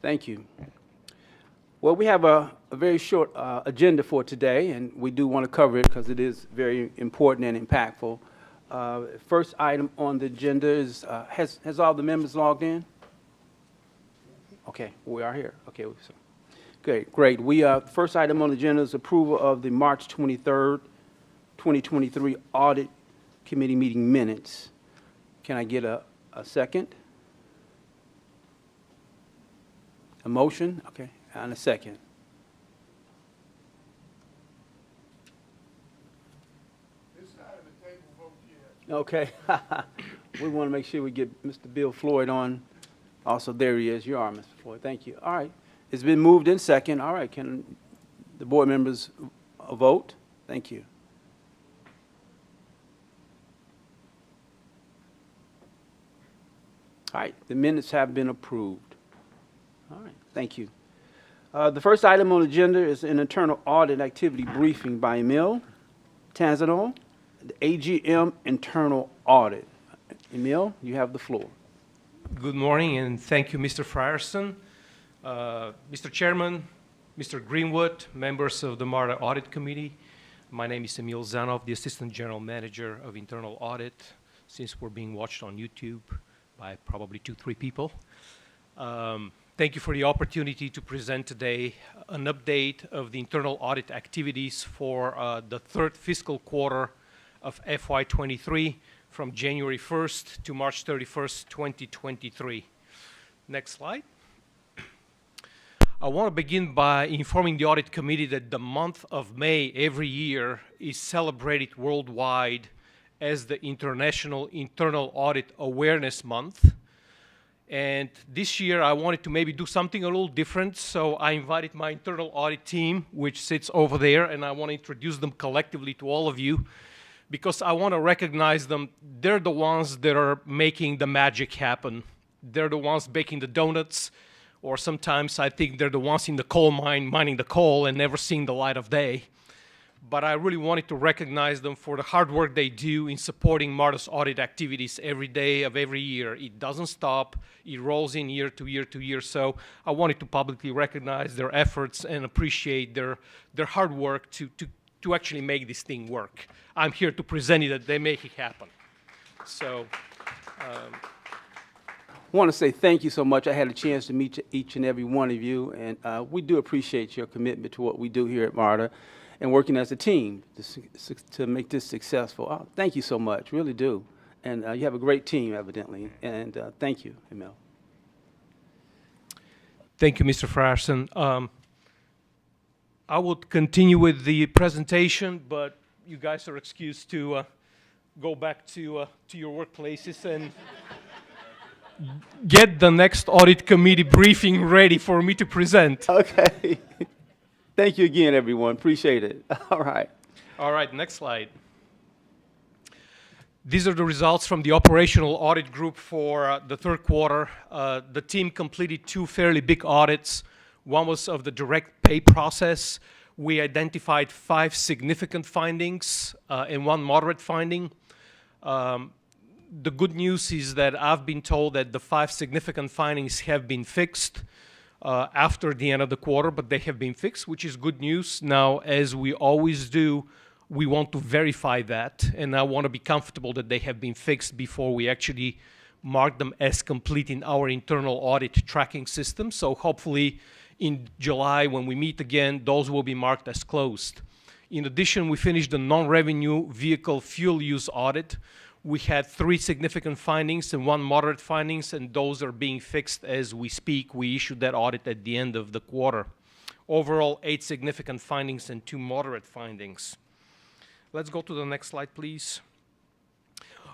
Thank you. Well, we have a very short agenda for today, and we do want to cover it because it is very important and impactful. First item on the agenda is, has all the members logged in? Okay, we are here. Okay, so, great. First item on the agenda is approval of the March 23rd, 2023 Audit Committee meeting minutes. Can I get a second? A motion? Okay, and a second. It's not in the table vote yet. Okay. We want to make sure we get Mr. Bill Floyd on. Also, there he is. You are, Mr. Floyd. Thank you. All right. It's been moved in second. All right. Can the board members vote? Thank you. All right. The minutes have been approved. All right. Thank you. The first item on the agenda is an internal audit activity briefing by Emil Tanzano, the AGM internal audit. Emil, you have the floor. Good morning, and thank you, Mr. Frierson, Mr. Chairman, Mr. Greenwood, members of the MARTA Audit Committee. My name is Emil Zanov, the Assistant General Manager of Internal Audit, since we're being watched on YouTube by probably 2-3 people. Thank you for the opportunity to present today an update of the internal audit activities for the third fiscal quarter of FY23 from January 1st to March 31st, 2023. Next slide. I want to begin by informing the Audit Committee that the month of May every year is celebrated worldwide as the International Internal Audit Awareness Month. And this year I wanted to maybe do something a little different, so I invited my internal audit team, which sits over there, and I want to introduce them collectively to all of you because I want to recognize them. They're the ones that are making the magic happen. They're the ones baking the donuts, or sometimes I think they're the ones in the coal mine mining the coal and never seeing the light of day. But I really wanted to recognize them for the hard work they do in supporting MARTA's audit activities every day of every year. It doesn't stop. It rolls in year to year to year. So I wanted to publicly recognize their efforts and appreciate their hard work to actually make this thing work. I'm here to present it that they make it happen. So I want to say thank you so much. I had a chance to meet each and every one of you, and we do appreciate your commitment to what we do here at MARTA and working as a team to make this successful. Oh, thank you so much, really do. And you have a great team, evidently, and thank you, Emil. Thank you, Mr. Frierson. I would continue with the presentation, but you guys are excused to go back to your workplaces and get the next audit committee briefing ready for me to present. Okay. Thank you again, everyone. Appreciate it. All right. All right, next slide. These are the results from the operational audit group for the third quarter. The team completed 2 fairly big audits. One was of the direct pay process. We identified 5 significant findings and 1 moderate finding. The good news is that I've been told that the 5 significant findings have been fixed after the end of the quarter, but they have been fixed, which is good news. Now, as we always do, we want to verify that, and I want to be comfortable that they have been fixed before we actually mark them as complete in our internal audit tracking system. So hopefully in July, when we meet again, those will be marked as closed. In addition, we finished the non-revenue vehicle fuel use audit. We had 3 significant findings and 1 moderate findings, and those are being fixed as we speak. We issued that audit at the end of the quarter. Overall, 8 significant findings and 2 moderate findings. Let's go to the next slide, please.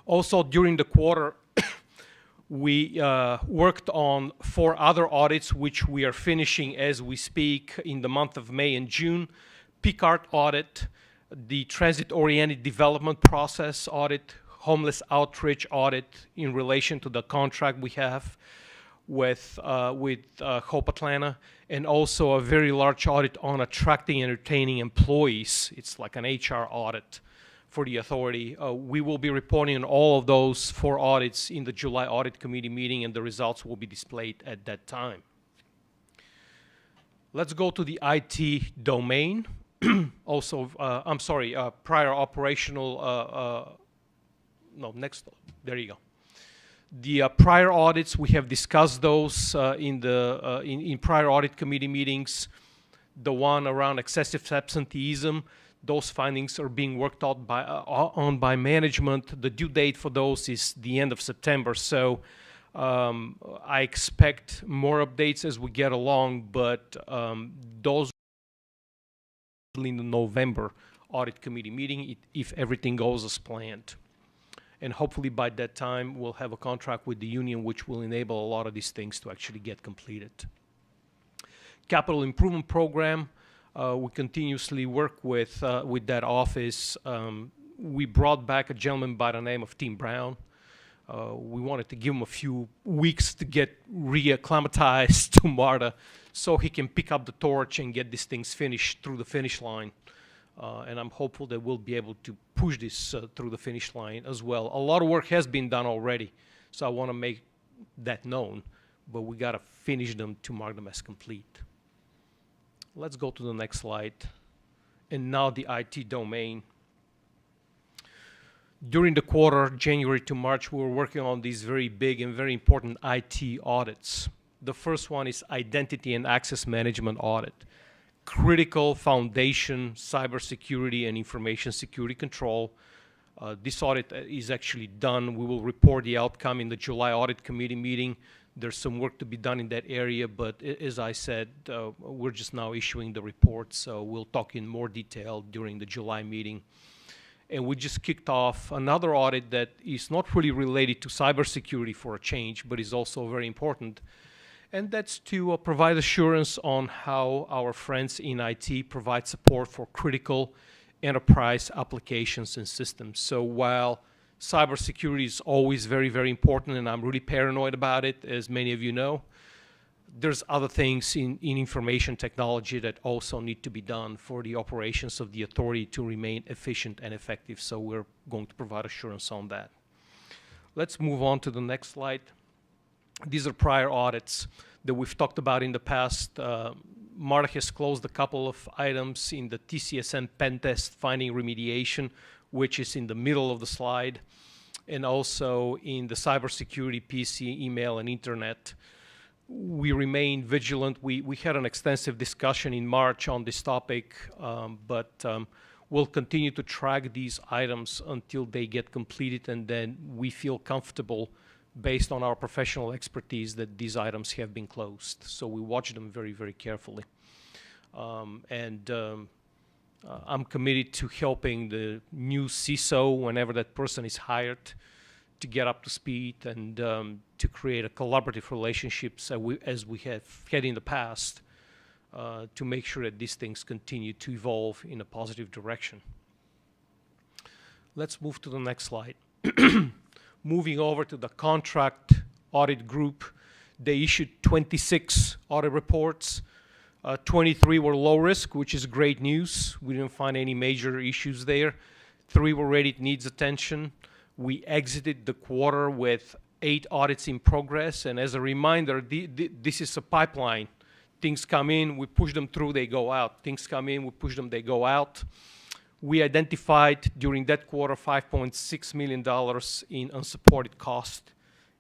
Also, during the quarter, we worked on 4 other audits, which we are finishing as we speak in the month of May and June. PCART audit, the transit-oriented development process audit, homeless outreach audit in relation to the contract we have with Hope Atlanta, and also a very large audit on attracting and retaining employees. It's like an HR audit for the authority. We will be reporting on all of those 4 audits in the July Audit Committee meeting, and the results will be displayed at that time. Let's go to the IT domain. Also, I'm sorry, prior operational, no, next, there you go. The prior audits, we have discussed those in prior audit committee meetings. The one around excessive absenteeism, those findings are being worked out on by management. The due date for those is the end of September, so I expect more updates as we get along, but those in the November audit committee meeting if everything goes as planned. And hopefully by that time we'll have a contract with the union which will enable a lot of these things to actually get completed. Capital improvement program, we continuously work with that office. We brought back a gentleman by the name of Tim Brown. We wanted to give him a few weeks to get reacclimatized to MARTA so he can pick up the torch and get these things finished through the finish line. And I'm hopeful that we'll be able to push this through the finish line as well. A lot of work has been done already, so I want to make that known, but we got to finish them to mark them as complete. Let's go to the next slide. And now the IT domain. During the quarter, January to March, we were working on these very big and very important IT audits. The first one is Identity and Access Management Audit. Critical foundation, cybersecurity and information security control. This audit is actually done. We will report the outcome in the July Audit Committee meeting. There's some work to be done in that area, but as I said, we're just now issuing the report, so we'll talk in more detail during the July meeting. And we just kicked off another audit that is not really related to cybersecurity for a change, but is also very important. And that's to provide assurance on how our friends in IT provide support for critical enterprise applications and systems. So while cybersecurity is always very, very important, and I'm really paranoid about it, as many of you know, there's other things in information technology that also need to be done for the operations of the authority to remain efficient and effective. So we're going to provide assurance on that. Let's move on to the next slide. These are prior audits that we've talked about in the past. MARTA has closed a couple of items in the TCSM pen test finding remediation, which is in the middle of the slide, and also in the cybersecurity PC, email, and internet. We remain vigilant. We had an extensive discussion in March on this topic, but we'll continue to track these items until they get completed, and then we feel comfortable based on our professional expertise that these items have been closed. So we watch them very, very carefully. I'm committed to helping the new CISO, whenever that person is hired, to get up to speed and to create a collaborative relationships as we have had in the past to make sure that these things continue to evolve in a positive direction. Let's move to the next slide. Moving over to the contract audit group, they issued 26 audit reports. 23 were low risk, which is great news. We didn't find any major issues there. 3 were rated needs attention. We exited the quarter with 8 audits in progress, and as a reminder, this is a pipeline. Things come in, we push them through, they go out. Things come in, we push them, they go out. We identified during that quarter $5.6 million in unsupported cost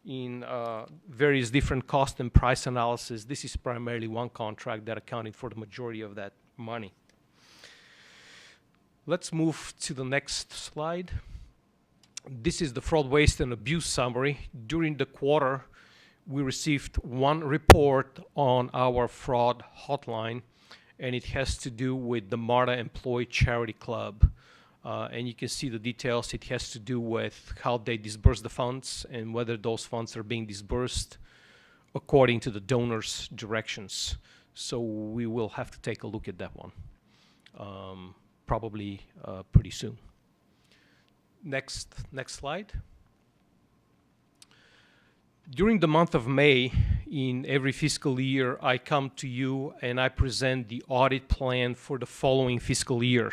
in various different cost and price analysis. This is primarily one contract that accounted for the majority of that money. Let's move to the next slide. This is the fraud, waste, and abuse summary. During the quarter, we received 1 report on our fraud hotline, and it has to do with the MARTA Employee Charity Club. And you can see the details. It has to do with how they disperse the funds and whether those funds are being disbursed according to the donor's directions. So we will have to take a look at that one, probably pretty soon. Next slide. During the month of May, in every fiscal year, I come to you and I present the audit plan for the following fiscal year.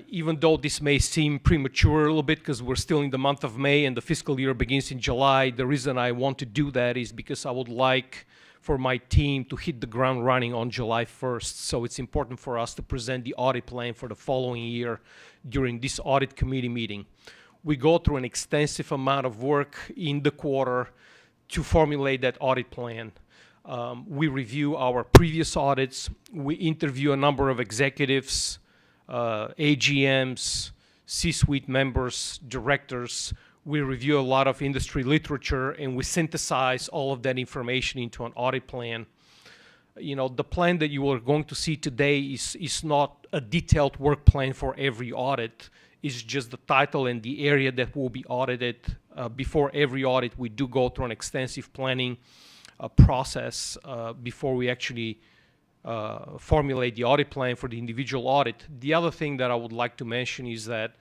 Even though this may seem premature a little bit because we're still in the month of May and the fiscal year begins in July, the reason I want to do that is because I would like for my team to hit the ground running on July 1st. So it's important for us to present the audit plan for the following year during this audit committee meeting. We go through an extensive amount of work in the quarter to formulate that audit plan. We review our previous audits. We interview a number of executives, AGMs, C-suite members, directors. We review a lot of industry literature, and we synthesize all of that information into an audit plan. You know, the plan that you are going to see today is not a detailed work plan for every audit. It's just the title and the area that will be audited. Before every audit, we do go through an extensive planning process before we actually formulate the audit plan for the individual audit. The other thing that I would like to mention is that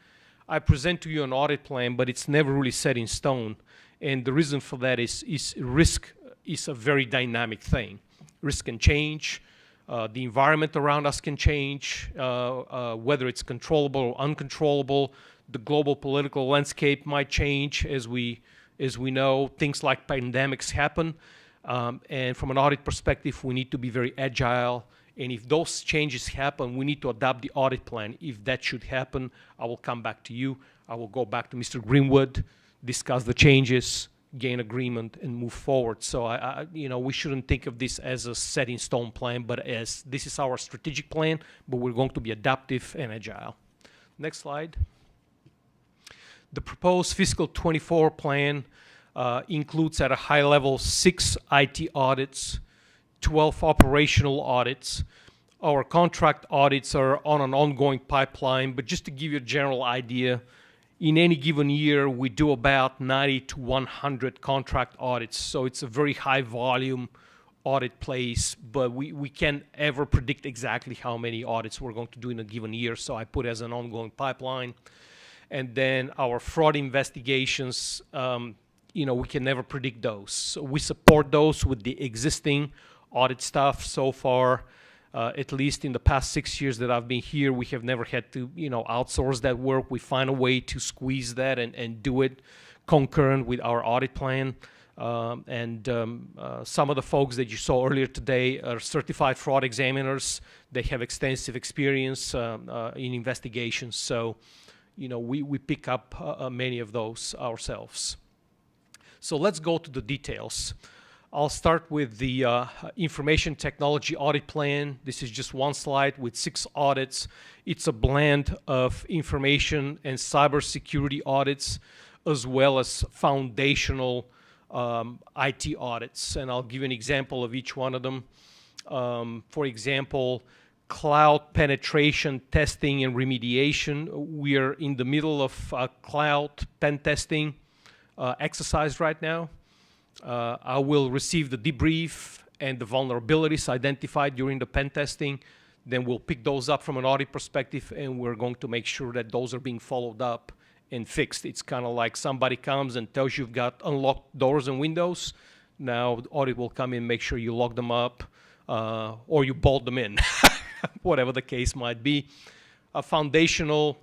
I present to you an audit plan, but it's never really set in stone. And the reason for that is risk is a very dynamic thing. Risk can change. The environment around us can change, whether it's controllable or uncontrollable. The global political landscape might change. As we know, things like pandemics happen. And from an audit perspective, we need to be very agile. And if those changes happen, we need to adapt the audit plan. If that should happen, I will come back to you. I will go back to Mr. Greenwood, discuss the changes, gain agreement, and move forward. So we shouldn't think of this as a set-in-stone plan, but as this is our strategic plan, but we're going to be adaptive and agile. Next slide. The proposed fiscal 24 plan includes at a high level 6 IT audits, 12 operational audits. Our contract audits are on an ongoing pipeline, but just to give you a general idea, in any given year, we do about 90 to 100 contract audits. So it's a very high volume audit place, but we can't ever predict exactly how many audits we're going to do in a given year. So I put as an ongoing pipeline. And then our fraud investigations, we can never predict those. So we support those with the existing audit staff. So far, at least in the past 6 years that I've been here, we have never had to, outsource that work. We find a way to squeeze that and do it concurrent with our audit plan. Some of the folks that you saw earlier today are certified fraud examiners. They have extensive experience in investigations. So, we pick up many of those ourselves. So let's go to the details. I'll start with the information technology audit plan. This is just one slide with 6 audits. It's a blend of information and cybersecurity audits, as well as foundational IT audits. And I'll give you an example of each one of them. For example, cloud penetration testing and remediation. We are in the middle of cloud pen testing exercise right now. I will receive the debrief and the vulnerabilities identified during the pen testing. Then we'll pick those up from an audit perspective, and we're going to make sure that those are being followed up and fixed. It's kind of like somebody comes and tells you you've got unlocked doors and windows. Now the audit will come in, make sure you lock them up, or you bolt them in, whatever the case might be. A foundational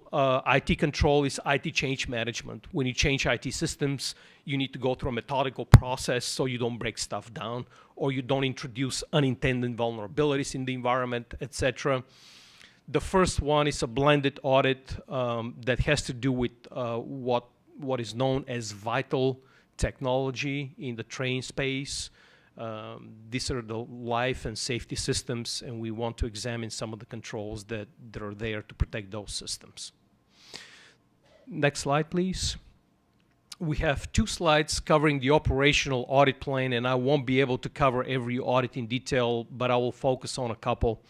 IT control is IT change management. When you change IT systems, you need to go through a methodical process so you don't break stuff down or you don't introduce unintended vulnerabilities in the environment, etc. The first one is a blended audit that has to do with what is known as vital technology in the train space. These are the life and safety systems, and we want to examine some of the controls that are there to protect those systems. Next slide, please. We have 2 slides covering the operational audit plan, and I won't be able to cover every audit in detail, but I will focus on a couple.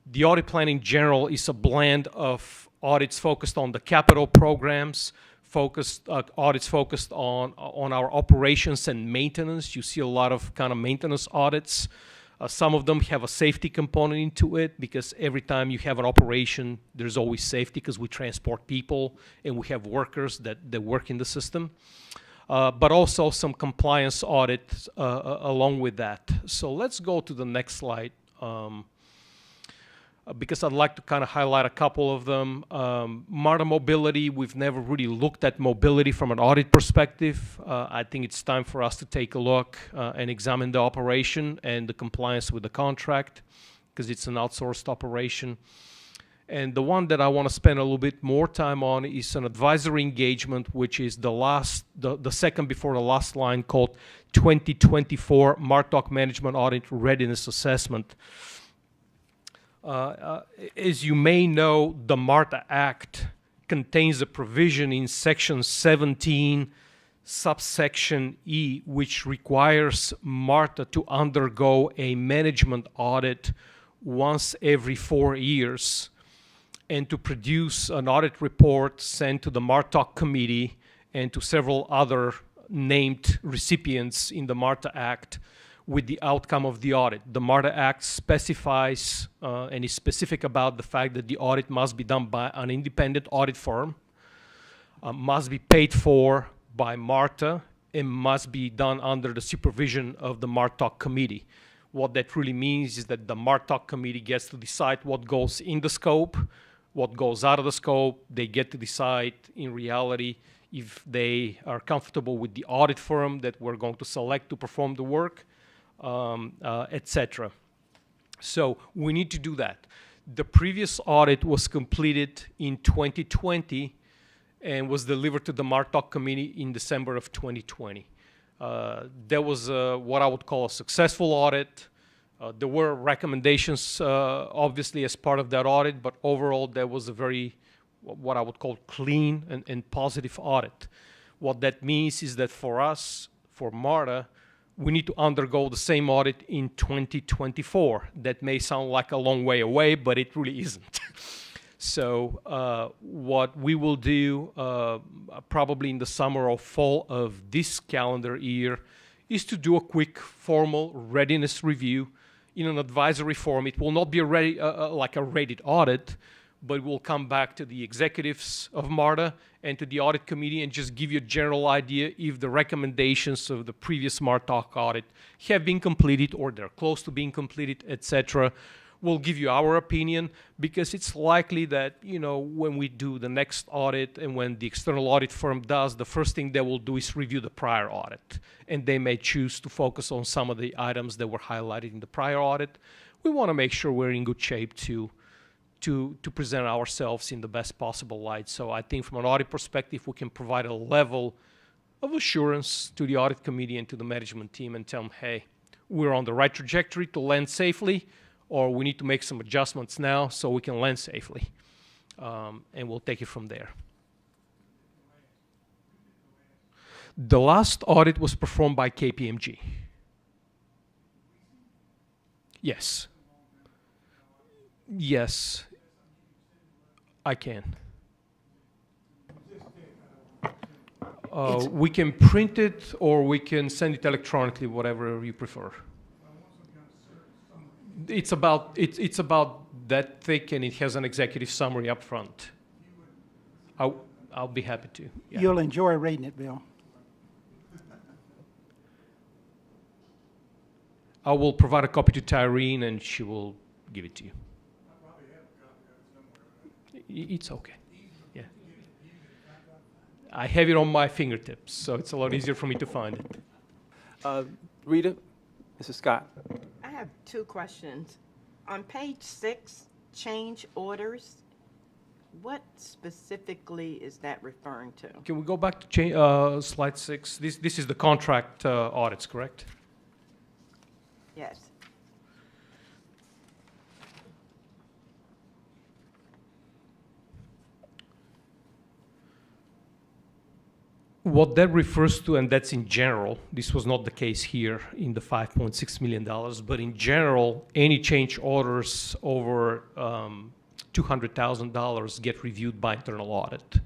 The audit plan in general is a blend of audits focused on the capital programs, audits focused on our operations and maintenance. You see a lot of kind of maintenance audits. Some of them have a safety component into it because every time you have an operation, there's always safety because we transport people and we have workers that work in the system. But also some compliance audits along with that. So let's go to the next slide. because I'd like to kind of highlight a couple of them. MARTA mobility, we've never really looked at mobility from an audit perspective. I think it's time for us to take a look and examine the operation and the compliance with the contract, because it's an outsourced operation. And the one that I want to spend a little bit more time on is an advisory engagement, which is the second before the last line, called 2024 MARTOC Management Audit Readiness Assessment. As you may know, the MARTA Act contains a provision in Section 17, subsection E, which requires MARTA to undergo a management audit once every 4 years, and to produce an audit report sent to the MARTOC committee and to several other named recipients in the MARTA Act with the outcome of the audit. The MARTA Act specifies and is specific about the fact that the audit must be done by an independent audit firm, must be paid for by MARTA, and must be done under the supervision of the MARTOC committee. What that really means is that the MARTOC committee gets to decide what goes in the scope, what goes out of the scope. They get to decide, in reality, if they are comfortable with the audit firm that we're going to select to perform the work, etc. So we need to do that. The previous audit was completed in 2020 and was delivered to the MARTOC committee in December of 2020. There was what I would call a successful audit. There were recommendations, obviously, as part of that audit, but overall there was a very, what I would call, clean and positive audit. What that means is that for us, for MARTA, we need to undergo the same audit in 2024. That may sound like a long way away, but it really isn't. So what we will do probably in the summer or fall of this calendar year is to do a quick formal readiness review in an advisory form. It will not be like a rated audit, but we'll come back to the executives of MARTA and to the audit committee and just give you a general idea if the recommendations of the previous MARTOC audit have been completed or they're close to being completed, etc. We'll give you our opinion, because it's likely that, you know, when we do the next audit and when the external audit firm does, the first thing they will do is review the prior audit. And they may choose to focus on some of the items that were highlighted in the prior audit. We want to make sure we're in good shape to present ourselves in the best possible light. So I think from an audit perspective, we can provide a level of assurance to the audit committee and to the management team and tell them, hey, we're on the right trajectory to land safely, or we need to make some adjustments now so we can land safely. And we'll take it from there. The last audit was performed by KPMG. Yes. Yes, I can. We can print it or we can send it electronically, whatever you prefer. It's about that thick, and it has an executive summary up front. I'll be happy to. Yeah. You'll enjoy reading it, Bill. I will provide a copy to Tyrene, and she will give it to you. It's okay. Yeah. I have it on my fingertips, so it's a lot easier for me to find it. Rita, Mrs. Scott. I have two questions. On page 6, change orders, what specifically is that referring to? Can we go back to slide 6? This is the contract audits, correct? Yes. What that refers to, and that's in general, this was not the case here in the $5.6 million, but in general, any change orders over $200,000 get reviewed by internal audit.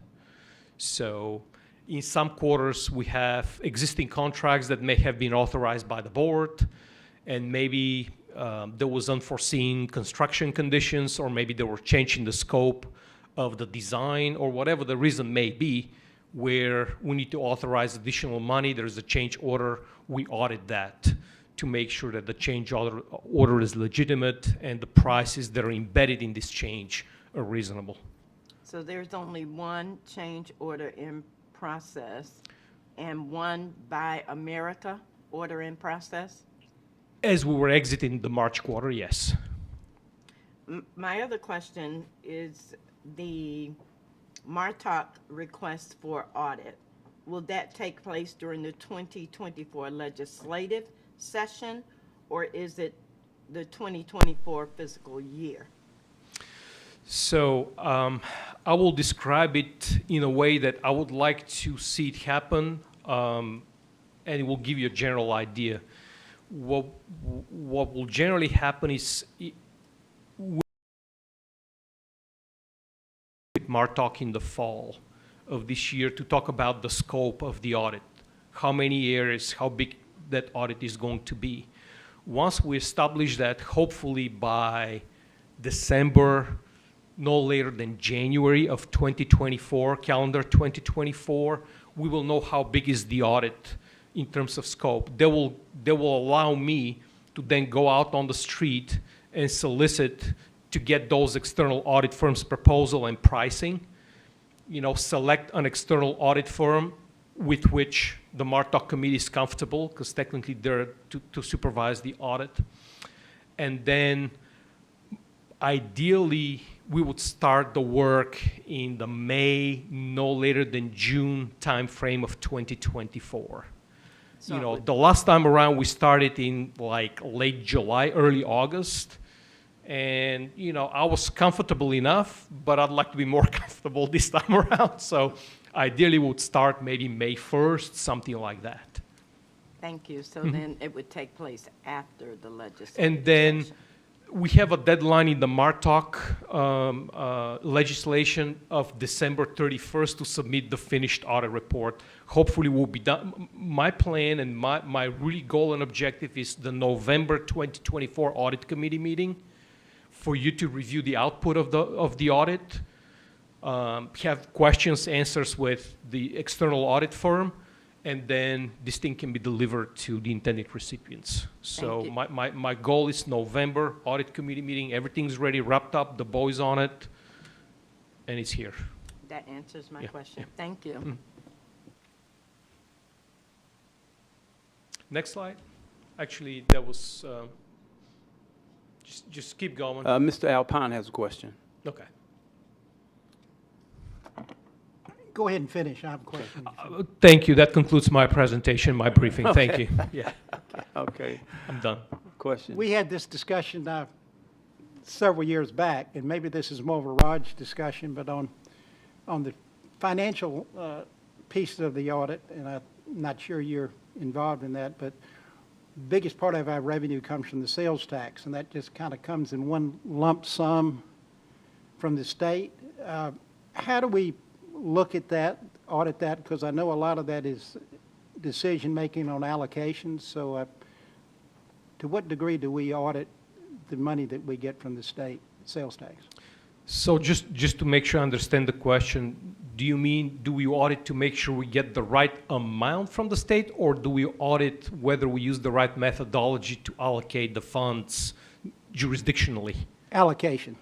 So in some quarters, we have existing contracts that may have been authorized by the board, and maybe there was unforeseen construction conditions, or maybe there were change in the scope of the design, or whatever the reason may be, where we need to authorize additional money, there's a change order, we audit that to make sure that the change order is legitimate and the prices that are embedded in this change are reasonable. So there's only one change order in process and one Buy America order in process? As we were exiting the March quarter, yes. My other question is the MARTA request for audit. Will that take place during the 2024 legislative session, or is it the 2024 fiscal year? So I will describe it in a way that I would like to see it happen, and it will give you a general idea. What will generally happen is with MARTOC in the fall of this year to talk about the scope of the audit, how many areas, how big that audit is going to be. Once we establish that, hopefully by December, no later than January of 2024, calendar 2024, we will know how big is the audit in terms of scope. That will allow me to then go out on the street and solicit to get those external audit firms' proposal and pricing. You know, select an external audit firm with which the MARTOC committee is comfortable, because technically they're to supervise the audit. And then ideally, we would start the work in the May, no later than June timeframe of 2024. So you know, the last time around we started in like late July, early August. And, you know, I was comfortable enough, but I'd like to be more comfortable this time around. So ideally we would start maybe May 1st, something like that. Thank you. So then it would take place after the legislative And then session. we have a deadline in the MARTOC legislation of December 31st to submit the finished audit report. Hopefully we'll be done. My plan and my really goal and objective is the November 2024 audit committee meeting for you to review the output of the audit, have questions, answers with the external audit firm, and then this thing can be delivered to the intended recipients. So Thank you. my goal is November, audit committee meeting, everything's ready, wrapped up, the boy's on it, and it's here. That answers my Yeah, question. Thank you. Next slide. Actually, that was, just keep going. Mr. Alpine has a question. Okay. Go ahead and finish. I have a question. Thank you. That concludes my presentation, my briefing. Thank you. Yeah, Okay, I'm done. question. We had this discussion several years back, and maybe this is more of a Raj discussion, but on the financial piece of the audit, and I'm not sure you're involved in that, but biggest part of our revenue comes from the sales tax, and that just kind of comes in one lump sum from the state. How do we look at that, audit that? Because I know a lot of that is decision-making on allocations. So to what degree do we audit the money that we get from the state sales tax? So just to make sure I understand the question, do you mean, do we audit to make sure we get the right amount from the state, or do we audit whether we use the right methodology to allocate the funds jurisdictionally? Allocation.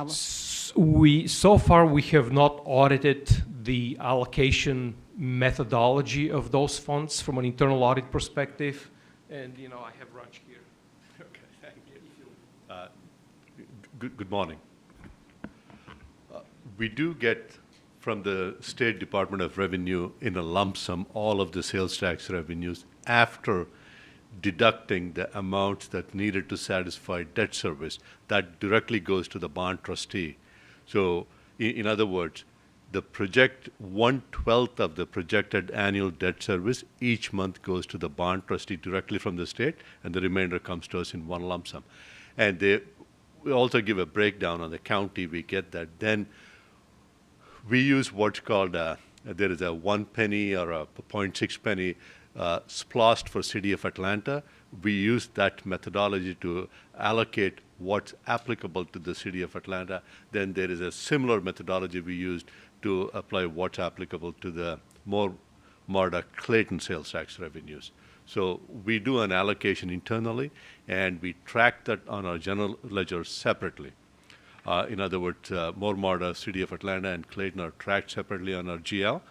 So far we have not audited the allocation methodology of those funds from an internal audit perspective. And, you know, I have Raj here. Okay, thank you. Good morning. We do get from the State Department of Revenue in a lump sum all of the sales tax revenues after deducting the amounts that needed to satisfy debt service. That directly goes to the bond trustee. So in other words, the project 1/12 of the projected annual debt service each month goes to the bond trustee directly from the state, and the remainder comes to us in one lump sum. And we also give a breakdown on the county. We get that. Then we use what's called there is a 1 penny or a 0.6 penny splost for City of Atlanta. We use that methodology to allocate what's applicable to the City of Atlanta. Then there is a similar methodology we used to apply what's applicable to the more MARTA Clayton sales tax revenues. So we do an allocation internally, and we track that on our general ledger separately. In other words, more MARTA, City of Atlanta, and Clayton are tracked separately on our GL.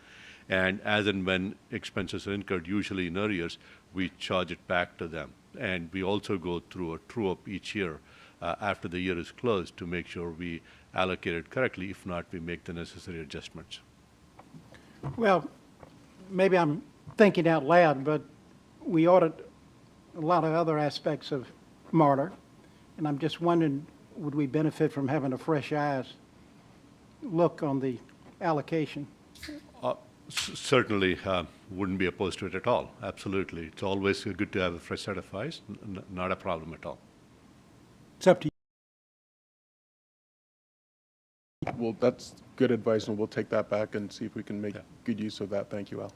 And as and when expenses are incurred, usually in arrears, we charge it back to them. And we also go through a true-up each year after the year is closed to make sure we allocate it correctly. If not, we make the necessary adjustments. Well, maybe I'm thinking out loud, but we audit a lot of other aspects of MARTA, and I'm just wondering, would we benefit from having a fresh eyes look on the allocation? Certainly wouldn't be opposed to it at all. Absolutely. It's always good to have a fresh set of eyes. Not a problem at all. It's up to you. Well, that's good advice, and we'll take that back and see if we can make good use of that. Thank you, Al.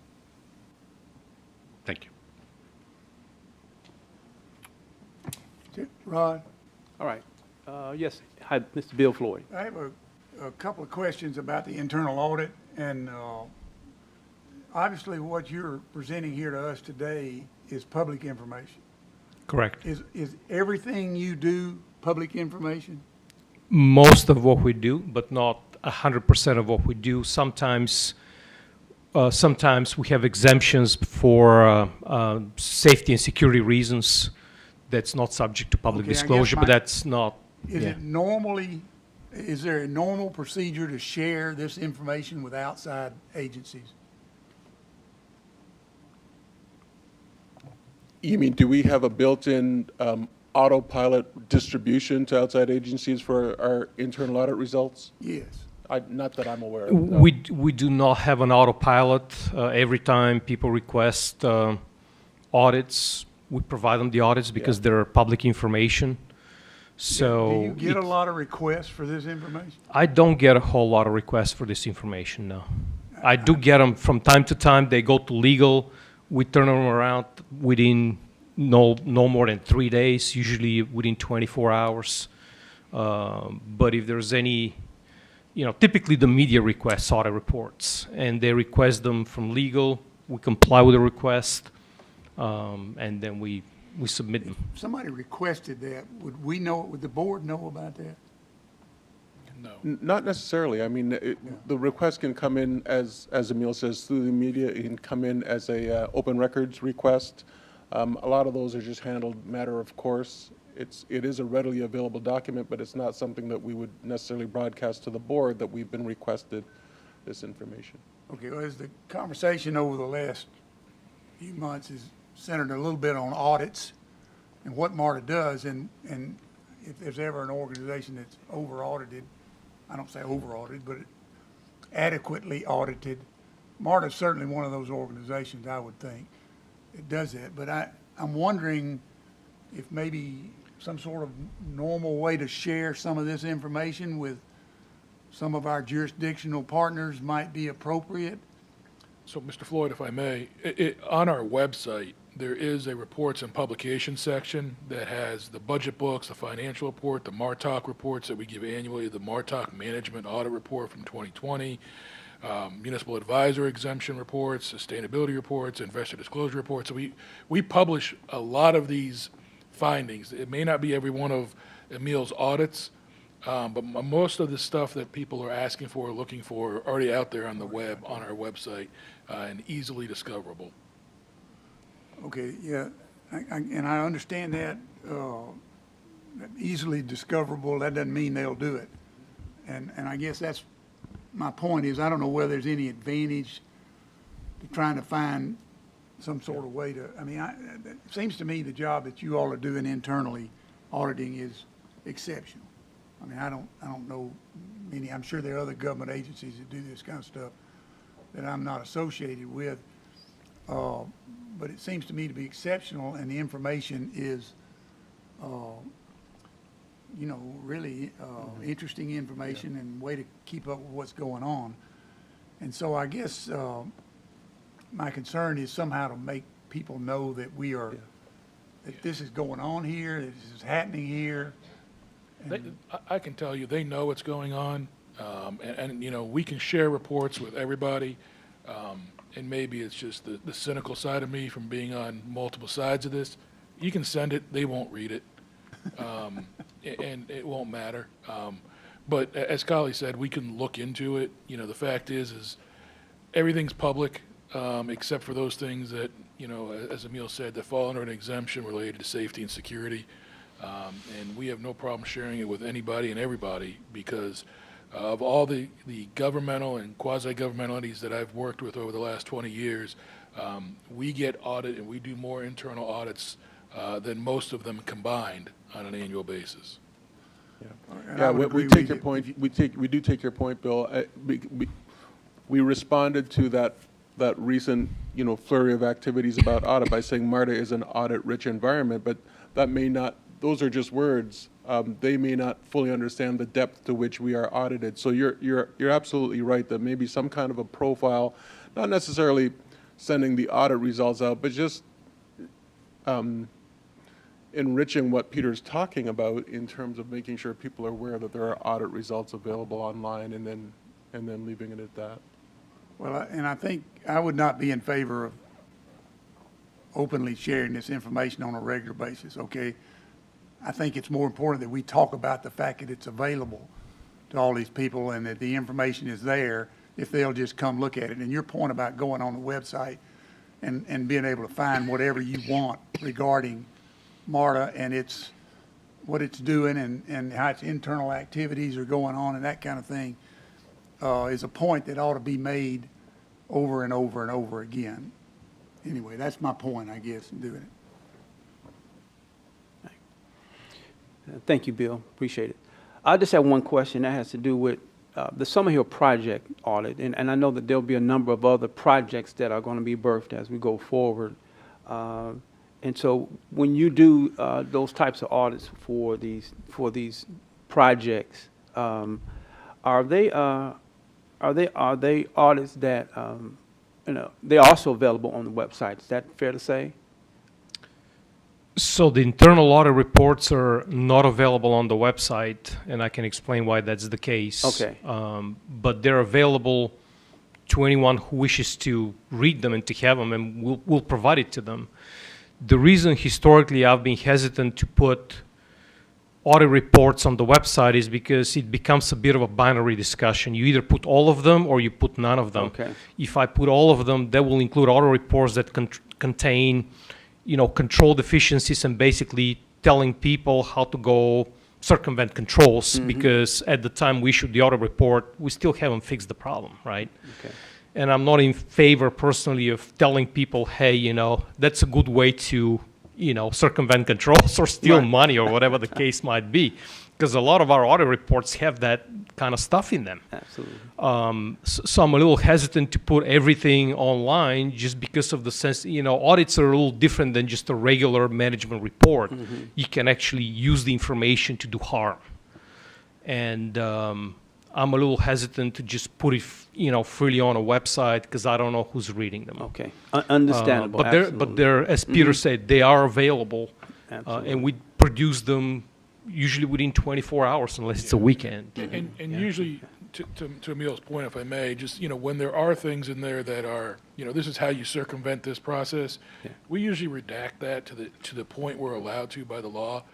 Thank you. Rod, All right. Yes, hi, Mr. Bill Floyd. I have a couple of questions about the internal audit, and obviously what you're presenting here to us today is public information. Correct. Is everything you do public information? Most of what we do, but not 100% of what we do. Sometimes we have exemptions for safety and security reasons that's not subject to public Okay, I guess disclosure, but my- that's not. Is yeah. it normally, is there a normal procedure to share this information with outside agencies? You mean, do we have a built-in autopilot distribution to outside agencies for our internal audit results? Yes. Not that I'm aware of. No. We do not have an autopilot. Every time people request audits, we provide them the audits because they're public information. So Do you get a it- lot of requests for this information? I don't get a whole lot of requests for this information, no. I do get them from time to time. They go to legal. We turn them around within no more than 3 days, usually within 24 hours. But if there's any, typically the media requests audit reports, and they request them from legal. We comply with the request, and then we submit them. If somebody requested that, would the board know about that? Not necessarily. I mean, the request can come in, as Emil says, through the media. It can come in as a open records request. A lot of those are just handled matter of course. It is a readily available document, but it's not something that we would necessarily broadcast to the board that we've been requested this information. Okay, well, as the conversation over the last few months is centered a little bit on audits and what MARTA does, and if there's ever an organization that's over-audited, I don't say over-audited, but adequately audited, MARTA is certainly one of those organizations, I would think, that does that. But I'm wondering if maybe some sort of normal way to share some of this information with some of our jurisdictional partners might be appropriate. So, Mr. Floyd, if I may, on our website, there is a reports and publications section that has the budget books, the financial report, the MARTOC reports that we give annually, the MARTOC Management Audit Report from 2020, municipal advisor exemption reports, sustainability reports, investor disclosure reports. So we publish a lot of these findings. It may not be every one of Emil's audits, but most of the stuff that people are asking for or looking for are already out there on the web, on our website, and easily discoverable. Okay, yeah, and I understand that, easily discoverable, that doesn't mean they'll do it. And I guess that's, my point is, I don't know whether there's any advantage to trying to find some sort of way to, I mean, it seems to me the job that you all are doing internally, auditing, is exceptional. I mean, I don't know many, I'm sure there are other government agencies that do this kind of stuff that I'm not associated with. But it seems to me to be exceptional, and the information is, really interesting information and way to keep up with what's going on. And so I guess my concern is somehow to make people know that we are, that this is going on here, that this is happening here. I can tell you, they know what's going on, and we can share reports with everybody. and maybe it's just the cynical side of me from being on multiple sides of this, you can send it, they won't read it, and it won't matter. But as Kali said, we can look into it. You know, the fact is everything's public, except for those things that, you know, as Emil said, that fall under an exemption related to safety and security. And we have no problem sharing it with anybody and everybody because of all the governmental and quasi-governmental entities that I've worked with over the last 20 years, we get audit and we do more internal audits than most of them combined on an annual basis. And I Yeah, would agree we with take you. your point, we do take your point, Bill. We responded to that recent, you know, flurry of activities about audit by saying MARTA is an audit-rich environment, but that may not, those are just words. They may not fully understand the depth to which we are audited. So you're absolutely right that maybe some kind of a profile, not necessarily sending the audit results out, but just enriching what Peter's talking about in terms of making sure people are aware that there are audit results available online, and then leaving it at that. Well, and I think I would not be in favor of openly sharing this information on a regular basis, okay? I think it's more important that we talk about the fact that it's available to all these people and that the information is there if they'll just come look at it. And your point about going on the website and being able to find whatever you want regarding MARTA and what it's doing and how its internal activities are going on and that kind of thing is a point that ought to be made over and over and over again. Anyway, that's my point, I guess, in doing it. Thank you, Bill. Appreciate it. I just have one question that has to do with the Summer Hill project audit, and I know that there'll be a number of other projects that are going to be birthed as we go forward. And so, when you do those types of audits for these projects, are they audits that you know they're also available on the website? Is that fair to say? So the internal audit reports are not available on the website, and I can explain why that's the case. Okay. But they're available to anyone who wishes to read them and to have them, and we'll provide it to them. The reason historically I've been hesitant to put audit reports on the website is because it becomes a bit of a binary discussion. You either put all of them or you put none of them. Okay. If I put all of them, that will include audit reports that contain, you know, control deficiencies and basically telling people how to go circumvent controls, because at the time we issued the audit report, we still haven't fixed the problem, right? Okay. And I'm not in favor personally of telling people, hey, you know, that's a good way to, you know, circumvent controls or steal Right. money or whatever the case might be. Because a lot of our audit reports have that kind of stuff in them. Absolutely. So I'm a little hesitant to put everything online just because of the sense, you know, audits are a little different than just a regular management report. You can actually use the information to do harm. And I'm a little hesitant to just put it, you know, freely on a website because I don't know who's reading them. Okay. Understandable. But they're, as Peter said, they are available, Absolutely. and we produce them usually within 24 hours unless it's a weekend. And usually, to Emil's point, if I may, just, you know, when there are things in there that are, you know, this is how you circumvent this process, we usually redact that to the point we're allowed to by the law.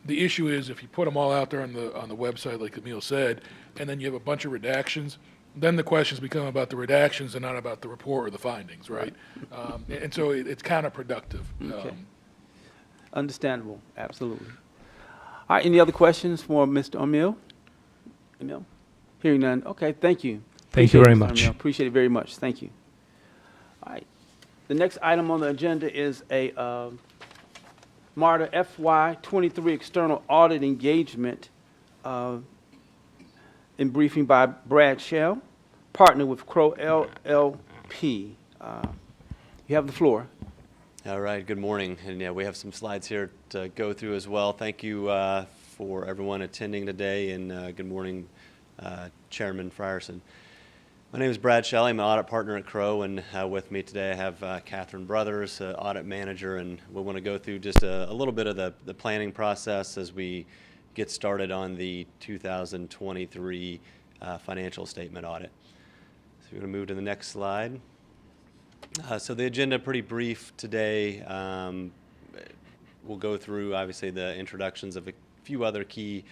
The issue is if you put them all out there on the website, like Emil said, and then you have a bunch of redactions, then the questions become about the redactions and not about the report or the findings, right? And so it's counterproductive. Okay. Understandable. Absolutely. All right. Any other questions for Mr. Emil? Emil? Hearing none. Okay. Thank you. Thank you Appreciate very it, Mr. much. Emil. Appreciate it very much. Thank you. All right. The next item on the agenda is a MARTA FY23 external audit engagement in briefing by Brad Shell, partner with Crow LLP. You have the floor. All right, good morning. And yeah, we have some slides here to go through as well. Thank you for everyone attending today, and good morning, Chairman Frierson. My name is Brad Shelley. I'm an audit partner at Crow, and with me today I have Catherine Brothers, audit manager, and we want to go through just a little bit of the planning process as we get started on the 2023 financial statement audit. So we're going to move to the next slide. So the agenda pretty brief today. We'll go through obviously the introductions of a few other key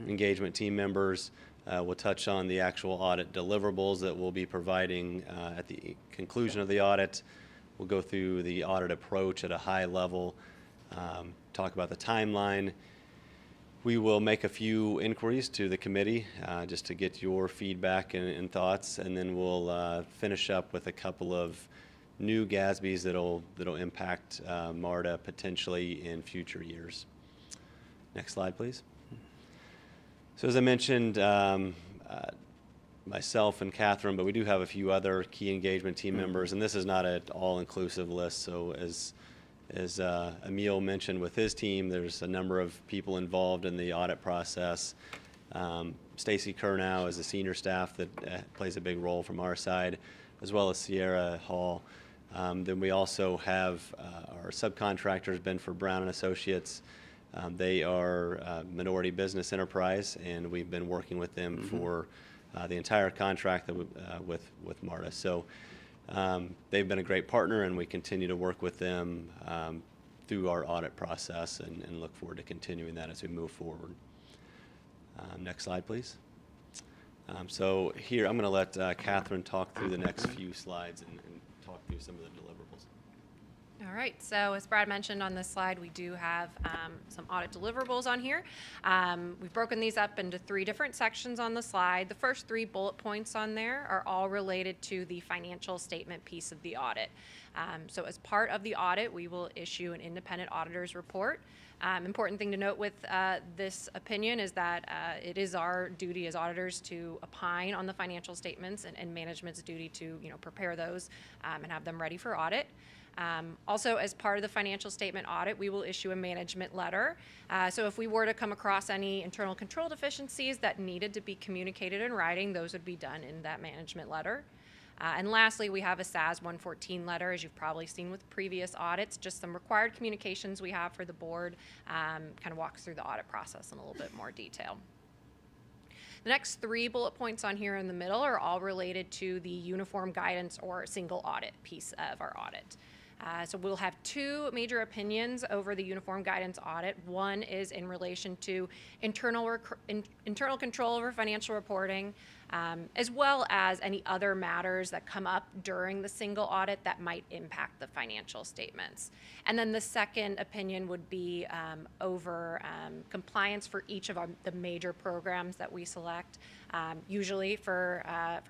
engagement team members. We'll touch on the actual audit deliverables that we'll be providing at the conclusion of the audit. We'll go through the audit approach at a high level, talk about the timeline. We will make a few inquiries to the committee just to get your feedback and thoughts, and then we'll finish up with a couple of new GASBs that'll impact MARTA potentially in future years. Next slide, please. So as I mentioned, myself and Catherine, but we do have a few other key engagement team members, and this is not an all-inclusive list. So as Emil mentioned with his team, there's a number of people involved in the audit process. Stacy Kernow is a senior staff that plays a big role from our side, as well as Sierra Hall. Then we also have our subcontractors, Benford Brown and Associates. They are a minority business enterprise, and we've been working with them for the entire contract that with MARTA. So they've been a great partner, and we continue to work with them through our audit process and look forward to continuing that as we move forward. Next slide, please. So here, I'm going to let Catherine talk through the next few slides and talk through some of the deliverables. All right, so as Brad mentioned on this slide, we do have some audit deliverables on here. We've broken these up into 3 different sections on the slide. The first 3 bullet points on there are all related to the financial statement piece of the audit. So as part of the audit, we will issue an independent auditor's report. Important thing to note with this opinion is that it is our duty as auditors to opine on the financial statements and management's duty to prepare those and have them ready for audit. Also, as part of the financial statement audit, we will issue a management letter. So if we were to come across any internal control deficiencies that needed to be communicated in writing, those would be done in that management letter. And lastly, we have a SAS 114 letter, as you've probably seen with previous audits, just some required communications we have for the board, kind of walks through the audit process in a little bit more detail. The next 3 bullet points on here in the middle are all related to the uniform guidance or single audit piece of our audit. So we'll have 2 major opinions over the uniform guidance audit. One is in relation to internal control over financial reporting, as well as any other matters that come up during the single audit that might impact the financial statements. And then the second opinion would be over compliance for each of the major programs that we select. Usually for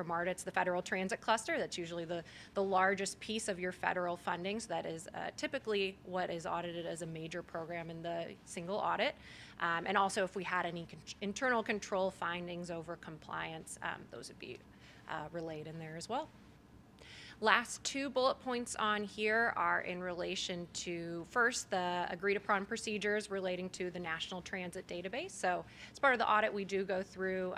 MARTA, it's the federal transit cluster. That's usually the largest piece of your federal funding. So that is typically what is audited as a major program in the single audit. And also if we had any internal control findings over compliance, those would be relayed in there as well. Last 2 bullet points on here are in relation to, first, the agreed upon procedures relating to the National Transit Database. So as part of the audit, we do go through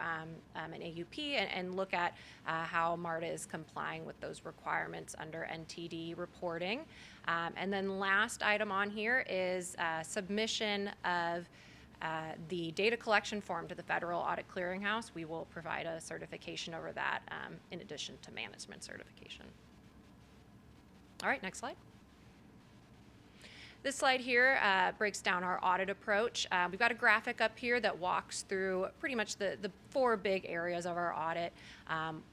an AUP and look at how MARTA is complying with those requirements under NTD reporting. And then last item on here is submission of the data collection form to the Federal Audit Clearinghouse. We will provide a certification over that in addition to management certification. All right, next slide. This slide here breaks down our audit approach. We've got a graphic up here that walks through pretty much the 4 big areas of our audit.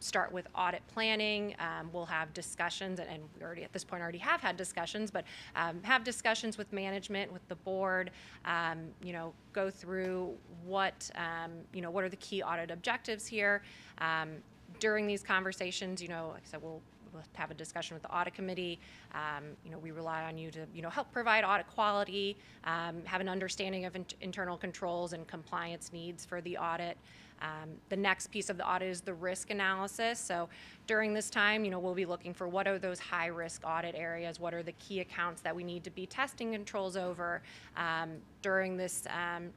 Start with audit planning. We'll have discussions, and we already at this point already have had discussions, but have discussions with management, with the board. Go through what what are the key audit objectives here. During these conversations, like I said, we'll have a discussion with the audit committee. We rely on you to help provide audit quality, have an understanding of internal controls and compliance needs for the audit. The next piece of the audit is the risk analysis. So during this time, we'll be looking for what are those high-risk audit areas, what are the key accounts that we need to be testing controls over. During this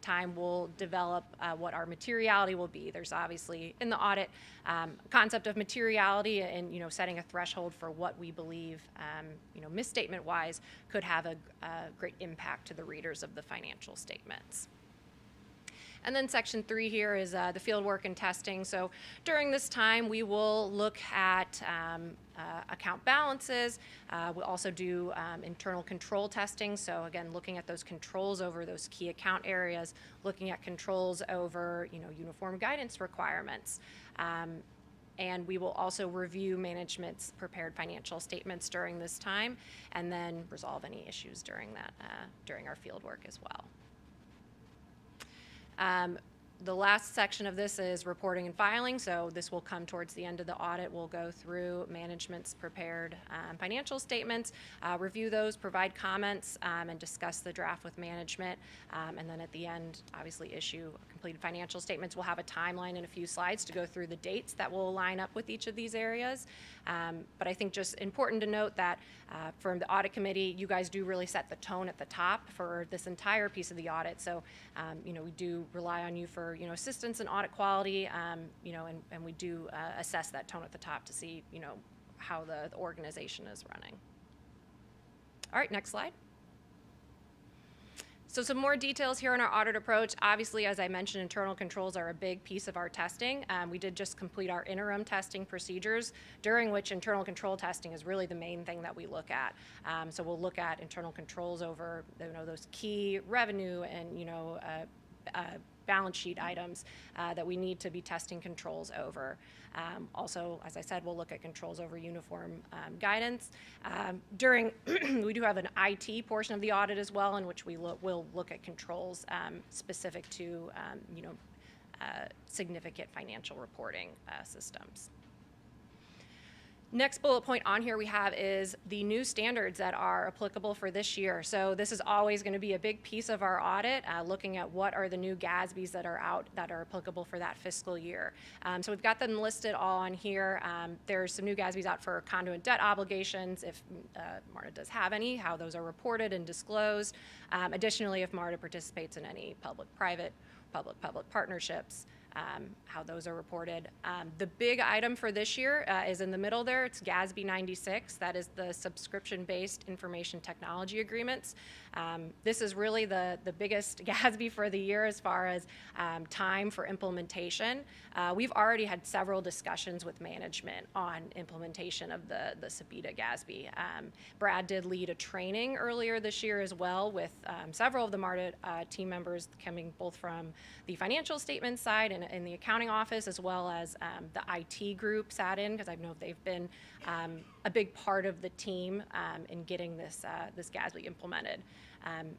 time, we'll develop what our materiality will be. There's obviously, in the audit, concept of materiality and, setting a threshold for what we believe, misstatement-wise, could have a great impact to the readers of the financial statements. And then section 3 here is the field work and testing. So during this time, we will look at account balances. We'll also do internal control testing. So again, looking at those controls over those key account areas, looking at controls over, uniform guidance requirements. And we will also review management's prepared financial statements during this time, and then resolve any issues during that, during our field work as well. The last section of this is reporting and filing, so this will come towards the end of the audit. We'll go through management's prepared financial statements, review those, provide comments, and discuss the draft with management, and then at the end, obviously issue completed financial statements. We'll have a timeline in a few slides to go through the dates that will line up with each of these areas. But I think just important to note that from the audit committee, you guys do really set the tone at the top for this entire piece of the audit. So, we do rely on you for, assistance in audit quality, and we do assess that tone at the top to see, how the organization is running. All right, next slide. So some more details here on our audit approach. Obviously, as I mentioned, internal controls are a big piece of our testing. We did just complete our interim testing procedures, during which internal control testing is really the main thing that we look at. So we'll look at internal controls over, those key revenue and, balance sheet items that we need to be testing controls over. Also, as I said, we'll look at controls over uniform guidance. We do have an IT portion of the audit as well, in which we'll look at controls specific to, significant financial reporting systems. Next bullet point on here we have is the new standards that are applicable for this year. So this is always going to be a big piece of our audit, looking at what are the new GASBs that are out that are applicable for that fiscal year. So we've got them listed all on here. There's some new GASBs out for conduit debt obligations, if MARTA does have any, how those are reported and disclosed. Additionally, if MARTA participates in any public-private, public-public partnerships, how those are reported. The big item for this year is in the middle there. It's GASB 96. That is the subscription-based information technology agreements. This is really the biggest GASB for the year as far as time for implementation. We've already had several discussions with management on implementation of the SEBITA GASB. Brad did lead a training earlier this year as well with several of the MARTA team members coming both from the financial statement side and in the accounting office, as well as the IT group sat in, because I know they've been a big part of the team in getting this GASB implemented.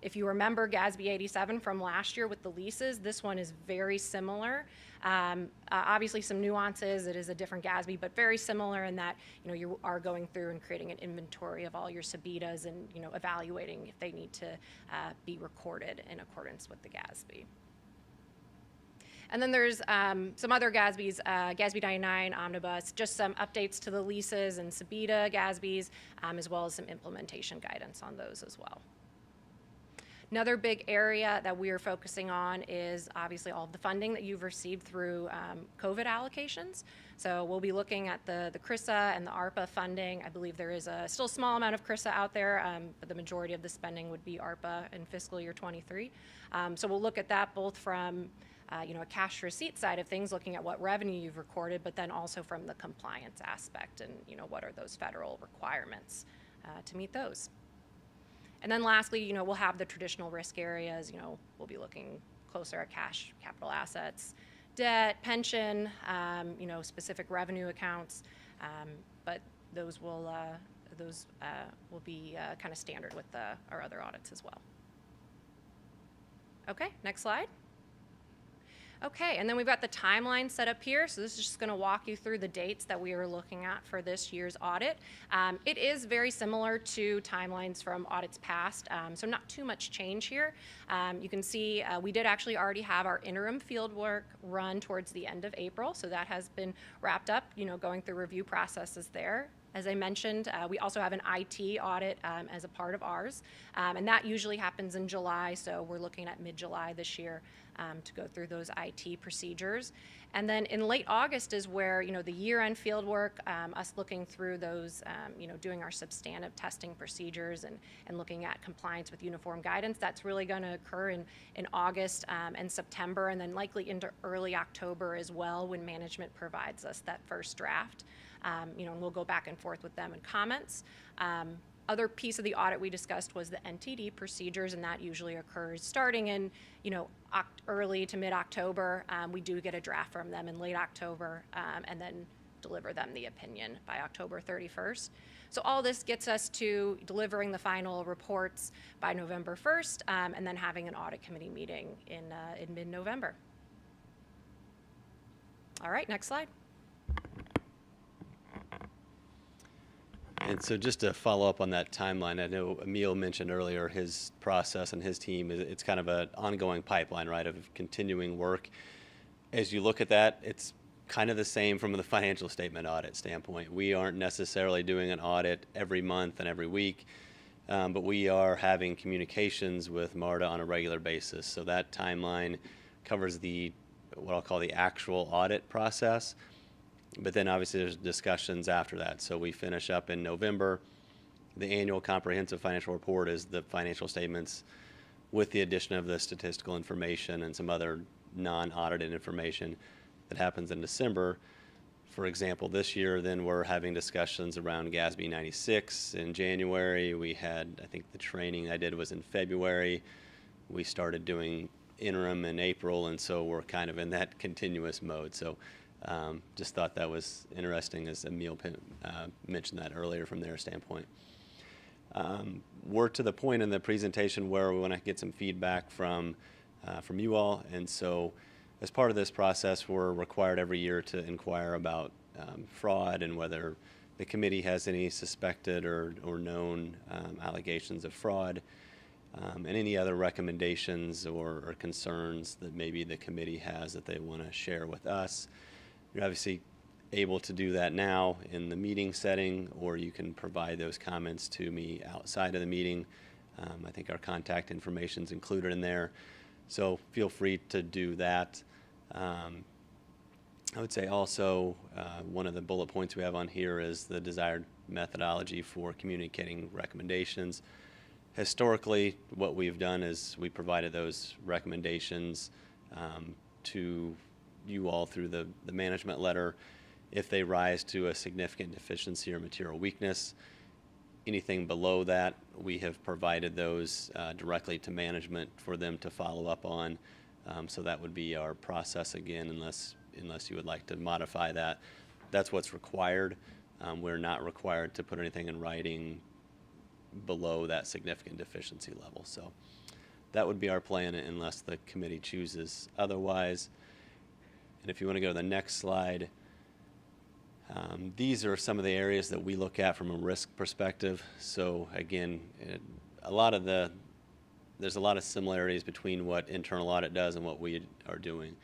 If you remember GASB 87 from last year with the leases, this one is very similar. Obviously some nuances, it is a different GASB, but very similar in that, you are going through and creating an inventory of all your SEBITAs and, evaluating if they need to be recorded in accordance with the GASB. And then there's some other GASBs, GASB 99, Omnibus, just some updates to the leases and SEBITA GASBs, as well as some implementation guidance on those as well. Another big area that we are focusing on is obviously all of the funding that you've received through COVID allocations. So we'll be looking at the CRISA and the ARPA funding. I believe there is a still small amount of CRISA out there, but the majority of the spending would be ARPA in fiscal year 23. So we'll look at that both from a cash receipt side of things, looking at what revenue you've recorded, but then also from the compliance aspect and, what are those federal requirements to meet those. And then lastly, we'll have the traditional risk areas. We'll be looking closer at cash, capital assets, debt, pension, specific revenue accounts, but those will be kind of standard with our other audits as well. Okay, next slide. Okay, and then we've got the timeline set up here. So this is just going to walk you through the dates that we are looking at for this year's audit. It is very similar to timelines from audits past, so not too much change here. You can see we did actually already have our interim field work run towards the end of April, so that has been wrapped up, going through review processes there. As I mentioned, we also have an IT audit as a part of ours, and that usually happens in July, so we're looking at mid-July this year to go through those IT procedures. And then in late August is where, you know, the year-end field work, us looking through those, you know, doing our substantive testing procedures and looking at compliance with uniform guidance, that's really going to occur in August and September, and then likely into early October as well when management provides us that first draft. You know, and we'll go back and forth with them in comments. Other piece of the audit we discussed was the NTD procedures, and that usually occurs starting in, you know, early to mid-October. We do get a draft from them in late October, and then deliver them the opinion by October 31st. So all this gets us to delivering the final reports by November 1st, and then having an audit committee meeting in mid-November. All right, next slide. And so just to follow up on that timeline, I know Emil mentioned earlier his process and his team, it's kind of an ongoing pipeline, right, of continuing work. As you look at that, it's kind of the same from the financial statement audit standpoint. We aren't necessarily doing an audit every month and every week, but we are having communications with MARTA on a regular basis. So that timeline covers what I'll call the actual audit process. But then obviously there's discussions after that. So we finish up in November. The annual comprehensive financial report is the financial statements with the addition of the statistical information and some other non-audited information that happens in December. For example, this year then we're having discussions around GASB 96 in January. We had, I think the training I did was in February. We started doing interim in April, and so we're kind of in that continuous mode. So just thought that was interesting, as Emil mentioned that earlier from their standpoint. We're to the point in the presentation where we want to get some feedback from you all, and so as part of this process, we're required every year to inquire about fraud and whether the committee has any suspected or known allegations of fraud, and any other recommendations or concerns that maybe the committee has that they want to share with us. You're obviously able to do that now in the meeting setting, or you can provide those comments to me outside of the meeting. I think our contact information is included in there, so feel free to do that. I would say also one of the bullet points we have on here is the desired methodology for communicating recommendations. Historically, what we've done is we provided those recommendations to you all through the management letter. If they rise to a significant deficiency or material weakness, anything below that, we have provided those directly to management for them to follow up on. So that would be our process again, unless you would like to modify that. That's what's required. We're not required to put anything in writing below that significant deficiency level. So that would be our plan unless the committee chooses otherwise. And if you want to go to the next slide, these are some of the areas that we look at from a risk perspective. So again, there's a lot of similarities between what internal audit does and what we are doing.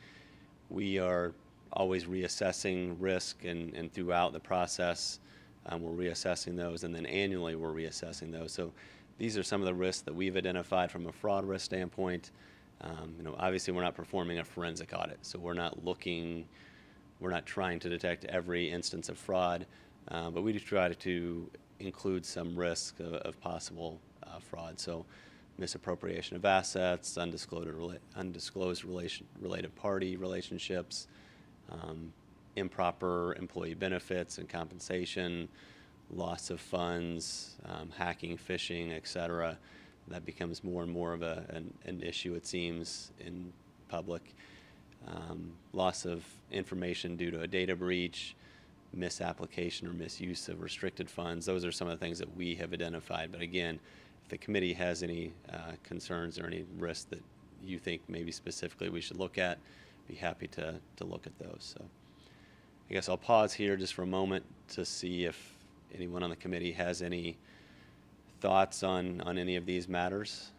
We are always reassessing risk, and throughout the process, we're reassessing those, and then annually we're reassessing those. So these are some of the risks that we've identified from a fraud risk standpoint. Obviously we're not performing a forensic audit, so we're not trying to detect every instance of fraud, but we do try to include some risk of possible fraud. So misappropriation of assets, undisclosed related party relationships, improper employee benefits and compensation, loss of funds, hacking, phishing, etc. That becomes more and more of an issue, it seems, in public. Loss of information due to a data breach, misapplication or misuse of restricted funds. Those are some of the things that we have identified. But again, if the committee has any concerns or any risks that you think maybe specifically we should look at, be happy to look at those. So I guess I'll pause here just for a moment to see if anyone on the committee has any thoughts on any of these matters.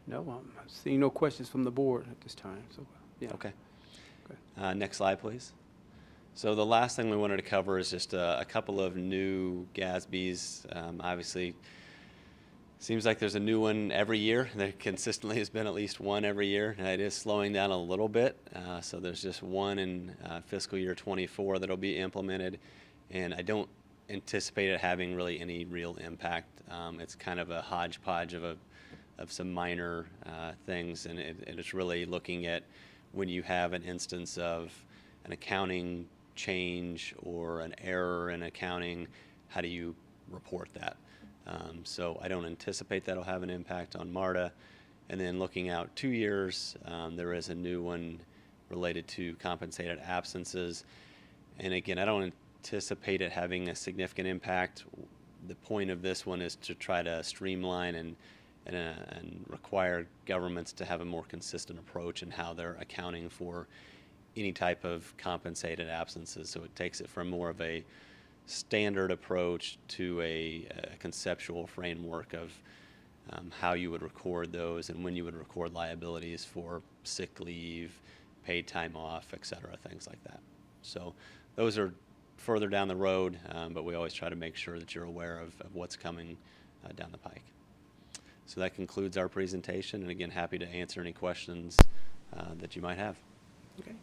No, I'm seeing no questions from the board at this time, so, yeah. Okay. Next slide, please. So the last thing we wanted to cover is just a couple of new GASBs. Obviously, Seems like there's a new one every year. There consistently has been at least one every year. It is slowing down a little bit. So there's just one in fiscal year 24 that'll be implemented. And I don't anticipate it having really any real impact. It's kind of a hodgepodge of some minor things. And it's really looking at when you have an instance of an accounting change or an error in accounting, how do you report that? So I don't anticipate that'll have an impact on MARTA. And then looking out 2 years, there is a new one related to compensated absences. And again, I don't anticipate it having a significant impact. The point of this one is to try to streamline and require governments to have a more consistent approach in how they're accounting for any type of compensated absences. So it takes it from more of a standard approach to a conceptual framework of how you would record those and when you would record liabilities for sick leave, paid time off, et cetera, things like that. So those are further down the road, but we always try to make sure that you're aware of what's coming down the pike. So that concludes our presentation, and again, happy to answer any questions that you might have. Okay.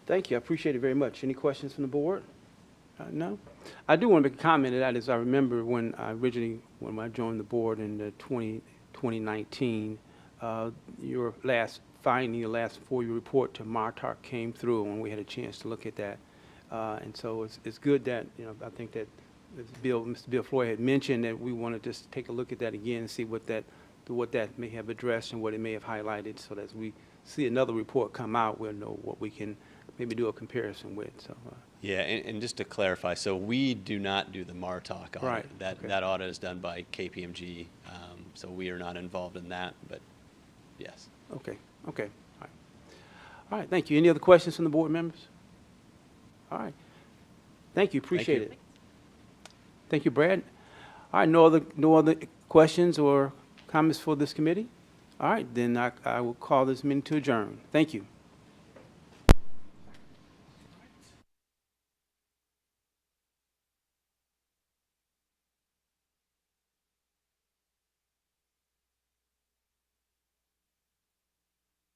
Thank you. I appreciate it very much. Any questions from the board? No? I do want to make a comment to that. As I remember when I joined the board in 2019, your last finding, your last four-year report to MARTA came through, and we had a chance to look at that. And so it's good that, I think that Mr. Bill Floyd had mentioned that we want to just take a look at that again and see what that may have addressed and what it may have highlighted, so that as we see another report come out, we'll know what we can maybe do a comparison with. So. Yeah, and just to clarify, so we do not do the MARTA audit. Right. That audit is done by KPMG, so we are not involved in that, but yes. Okay. All right. All right, thank you. Any other questions from the board members? All right. Thank you, appreciate it. Thank you, Brad. All right, no other questions or comments for this committee? All right, then I will call this meeting to adjourn. Thank you.